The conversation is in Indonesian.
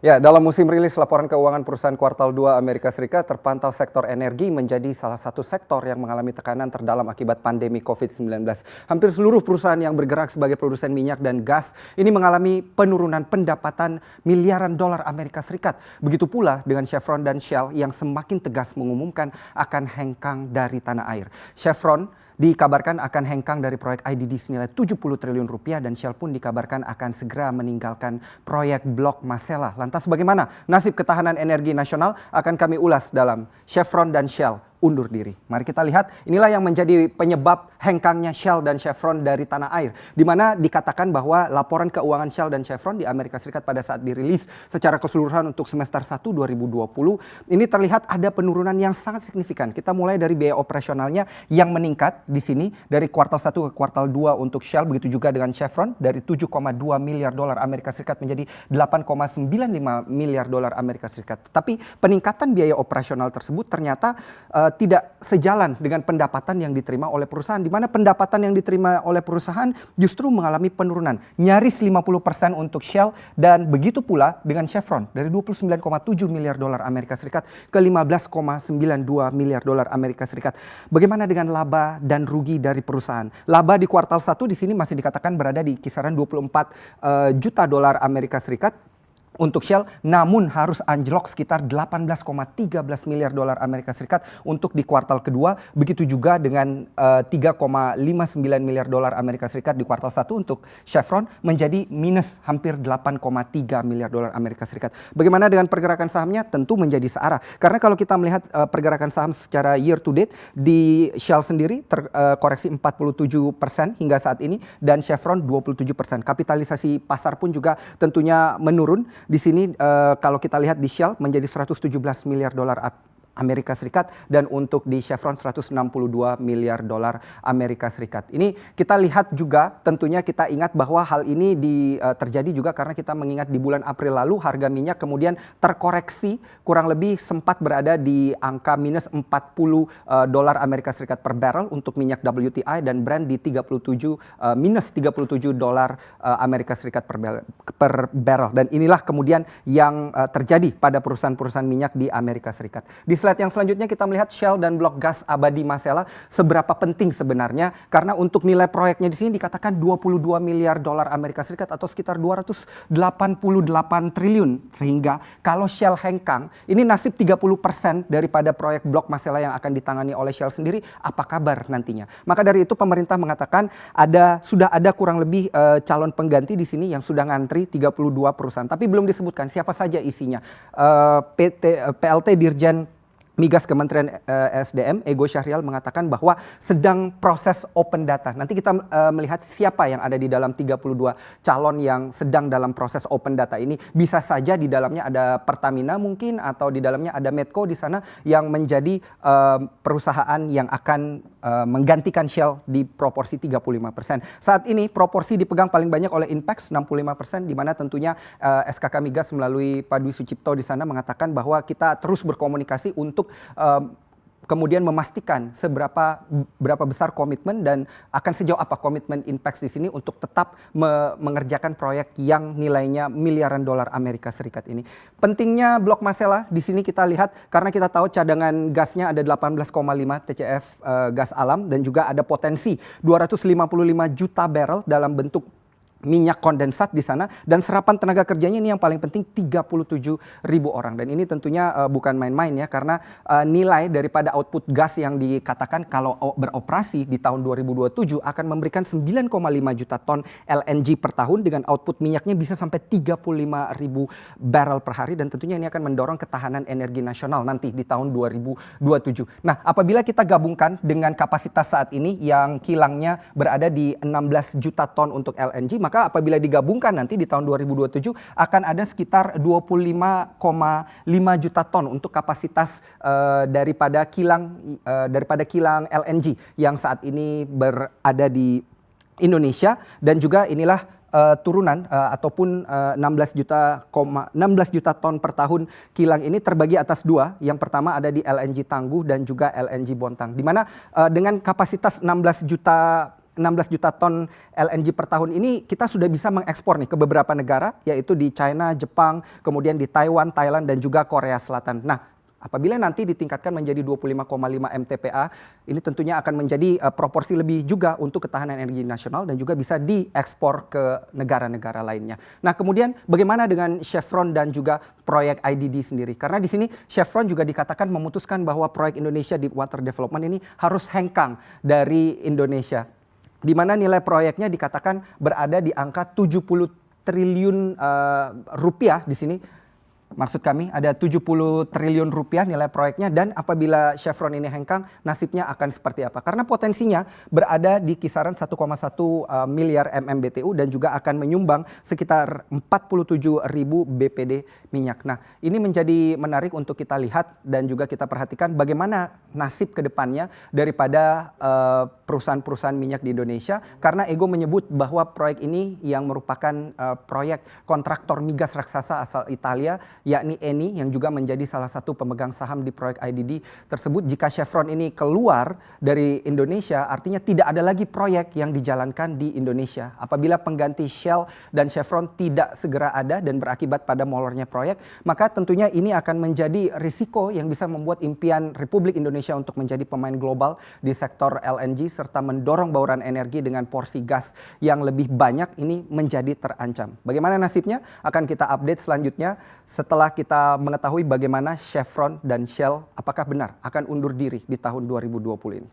Ya, dalam musim rilis laporan keuangan perusahaan kuartal 2 Amerika Serikat, terpantau sektor energi menjadi salah satu sektor yang mengalami tekanan terdalam akibat pandemi COVID-19. Hampir seluruh perusahaan yang bergerak sebagai produsen minyak dan gas ini mengalami penurunan pendapatan miliaran dolar Amerika Serikat. Begitu pula dengan Chevron dan Shell yang semakin tegas mengumumkan akan hengkang dari tanah air. Chevron dikabarkan akan hengkang dari proyek IDD senilai 70 triliun rupiah dan Shell pun dikabarkan akan segera meninggalkan proyek Blok Masela. Lantas bagaimana nasib ketahanan energi nasional akan kami ulas dalam Chevron dan Shell undur diri. Mari kita lihat, inilah yang menjadi penyebab hengkangnya Shell dan Chevron dari tanah air. Di mana dikatakan bahwa laporan keuangan Shell dan Chevron di Amerika Serikat pada saat dirilis secara keseluruhan untuk semester 1 2020, ini terlihat ada penurunan yang sangat signifikan. Kita mulai dari biaya operasionalnya yang meningkat di sini dari kuartal 1 ke kuartal 2 untuk Shell, begitu juga dengan Chevron dari 7,2 miliar dolar Amerika Serikat menjadi 8,95 miliar dolar Amerika Serikat. Tapi peningkatan biaya operasional tersebut ternyata tidak sejalan dengan pendapatan yang diterima oleh perusahaan, di mana pendapatan yang diterima oleh perusahaan justru mengalami penurunan nyaris 50% untuk Shell dan begitu pula dengan Chevron dari 29,7 miliar dolar Amerika Serikat ke 15,92 miliar dolar Amerika Serikat. Bagaimana dengan laba dan rugi dari perusahaan? Laba di kuartal 1 di sini masih dikatakan berada di kisaran 24 juta dolar Amerika Serikat untuk Shell, namun harus anjlok sekitar 18,13 miliar dolar Amerika Serikat untuk di kuartal kedua. Begitu juga dengan 3,59 miliar dolar Amerika Serikat di kuartal 1 untuk Chevron menjadi minus hampir 8,3 miliar dolar Amerika Serikat. Bagaimana dengan pergerakan sahamnya? Tentu menjadi searah. Karena kalau kita melihat pergerakan saham secara year to date, di Shell sendiri terkoreksi 47% hingga saat ini dan Chevron 27%. Kapitalisasi pasar pun juga tentunya menurun. Di sini kalau kita lihat di Shell menjadi 117 miliar dolar Amerika Serikat dan untuk di Chevron 162 miliar dolar Amerika Serikat. Ini kita lihat juga, tentunya kita ingat bahwa hal ini terjadi juga karena kita mengingat di bulan April lalu harga minyak kemudian terkoreksi kurang lebih sempat berada di angka minus 40 dolar Amerika Serikat per barrel untuk minyak WTI dan Brent di minus 37 dolar Amerika Serikat per barrel. Dan inilah kemudian yang terjadi pada perusahaan-perusahaan minyak di Amerika Serikat. Di slide yang selanjutnya kita melihat Shell dan blok gas abadi Masela seberapa penting sebenarnya, karena untuk nilai proyeknya di sini dikatakan 22 miliar dolar Amerika Serikat atau sekitar 288 triliun, sehingga kalau Shell hengkang ini nasib 30% daripada proyek blok Masela yang akan ditangani oleh Shell sendiri. Apa kabar nantinya? Maka dari itu pemerintah mengatakan sudah ada kurang lebih calon pengganti di sini yang sudah ngantri 32 perusahaan, tapi belum disebutkan siapa saja isinya. PLT Dirjen Migas Kementerian SDM Ego Syahrial mengatakan bahwa sedang proses open data. Nanti kita melihat siapa yang ada di dalam 32 calon yang sedang dalam proses open data ini. Bisa saja di dalamnya ada Pertamina mungkin, atau di dalamnya ada Medco di sana yang menjadi perusahaan yang akan menggantikan Shell di proporsi 35%. Saat ini proporsi dipegang paling banyak oleh Inpex 65%, di mana tentunya SKK Migas melalui Pak Dwi Sucipto di sana mengatakan bahwa kita terus berkomunikasi untuk kemudian memastikan berapa besar komitmen dan akan sejauh apa komitmen Inpex di sini untuk tetap mengerjakan proyek yang nilainya miliaran dolar Amerika Serikat ini. Pentingnya blok Masela di sini kita lihat karena kita tahu cadangan gasnya ada 18,5 TCF gas alam dan juga ada potensi 255 juta barrel dalam bentuk minyak kondensat di sana, dan serapan tenaga kerjanya ini yang paling penting 37.000 orang, dan ini tentunya bukan main-main ya, karena nilai daripada output gas yang dikatakan kalau beroperasi di tahun 2027 akan memberikan 9,5 juta ton LNG per tahun dengan output minyaknya bisa sampai 35.000 barrel per hari, dan tentunya ini akan mendorong ketahanan energi nasional nanti di tahun 2027. Nah, apabila kita gabungkan dengan kapasitas saat ini yang kilangnya berada di 16 juta ton untuk LNG, maka apabila digabungkan nanti di tahun 2027 akan ada sekitar 25,5 juta ton untuk kapasitas daripada kilang LNG yang saat ini berada di Indonesia, dan juga inilah turunan ataupun 16 juta ton per tahun kilang ini terbagi atas dua. Yang pertama ada di LNG Tangguh dan juga LNG Bontang, di mana dengan kapasitas 16 juta 16 juta ton LNG per tahun ini kita sudah bisa mengekspor nih ke beberapa negara, yaitu di China, Jepang, kemudian di Taiwan, Thailand, dan juga Korea Selatan. Nah, apabila nanti ditingkatkan menjadi 25,5 MTPA, ini tentunya akan menjadi proporsi lebih juga untuk ketahanan energi nasional dan juga bisa diekspor ke negara-negara lainnya. Nah, kemudian bagaimana dengan Chevron dan juga proyek IDD sendiri? Karena di sini Chevron juga dikatakan memutuskan bahwa proyek Indonesia Deepwater Development ini harus hengkang dari Indonesia, di mana nilai proyeknya dikatakan berada di angka 70 triliun rupiah di sini. Maksud kami ada 70 triliun rupiah nilai proyeknya, dan apabila Chevron ini hengkang, nasibnya akan seperti apa? Karena potensinya berada di kisaran 1,1 miliar MMBTU dan juga akan menyumbang sekitar 47.000 BPD minyak. Nah, ini menjadi menarik untuk kita lihat dan juga kita perhatikan bagaimana nasib ke depannya daripada perusahaan-perusahaan minyak di Indonesia, karena Ego menyebut bahwa proyek ini yang merupakan proyek kontraktor migas raksasa asal Italia, yakni Eni, yang juga menjadi salah satu pemegang saham di proyek IDD tersebut. Jika Chevron ini keluar dari Indonesia, artinya tidak ada lagi proyek yang dijalankan di Indonesia. Apabila pengganti Shell dan Chevron tidak segera ada dan berakibat pada molornya proyek, maka tentunya ini akan menjadi risiko yang bisa membuat impian Republik Indonesia untuk menjadi pemain global di sektor LNG serta mendorong bauran energi dengan porsi gas yang lebih banyak ini menjadi terancam. Bagaimana nasibnya? Akan kita update selanjutnya setelah kita mengetahui bagaimana Chevron dan Shell apakah benar akan undur diri di tahun 2020 ini.